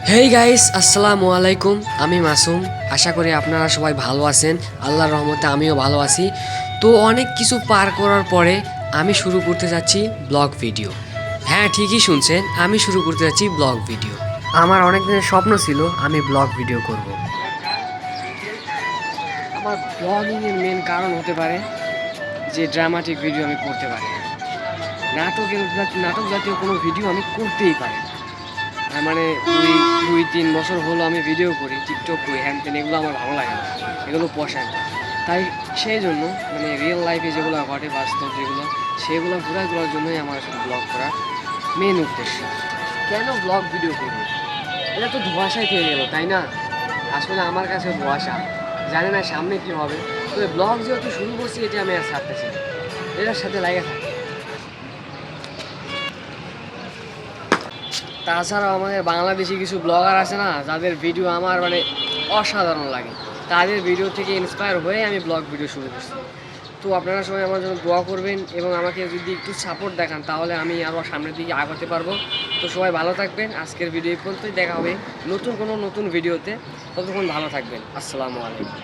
Hey guys, আসসালামু আলাইকুম। আমি মাসুম। আশা করি আপনারা সবাই ভালো আছেন। আল্লাহর রহমতে আমিও ভালো আছি। তো অনেক কিছু পার করার পরে আমি শুরু করতে যাচ্ছি ব্লগ ভিডিও। হ্যাঁ, ঠিকই শুনছেন, আমি শুরু করতে যাচ্ছি ব্লগ ভিডিও। আমার অনেক দিনের স্বপ্ন ছিল আমি ব্লগ ভিডিও করব। আমার ব্লগিংয়ের মেন কারণ হতে পারে যে ড্রামাটিক ভিডিও আমি করতে পারি না। নাটক জাতীয় কোনো ভিডিও আমি করতেই পারি না। মানে দুই দুই তিন বছর হলো আমি ভিডিও করি, টিকটক করি, হ্যান ত্যান, এগুলো আমার ভালো লাগে না, এগুলো পোষায় না। তাই সেই জন্য মানে রিয়েল লাইফে যেগুলো ঘটে, বাস্তব যেগুলো, সেগুলো ঘুরে তোলার জন্যই আমার আসলে ব্লগ করা মেন উদ্দেশ্য। কেন ব্লগ ভিডিও করবো? এটা তো ধোঁয়াশায় থেকে গেলো, তাই না? আসলে আমার কাছে ধোঁয়াশা, জানি না সামনে কী হবে। তবে ব্লগ যেহেতু শুরু করছি, এটা আমি আর ছাড়তেছি না, এটার সাথে লাগে থাকি। তাছাড়াও আমাদের বাংলাদেশি কিছু ব্লগার আছে না, যাদের ভিডিও আমার মানে অসাধারণ লাগে। তাদের ভিডিও থেকে ইন্সপায়ার হয়ে আমি ব্লগ ভিডিও শুরু করছি। তো আপনারা সবাই আমার জন্য দোয়া করবেন এবং আমাকে যদি একটু সাপোর্ট দেখান, তাহলে আমি আরও সামনের দিকে আগাতে পারবো। তো সবাই ভালো থাকবেন। আজকের ভিডিও পর্যন্তই, দেখা হবে নতুন ভিডিওতে। ততক্ষণ ভালো থাকবেন। আসসালামু আলাইকুম।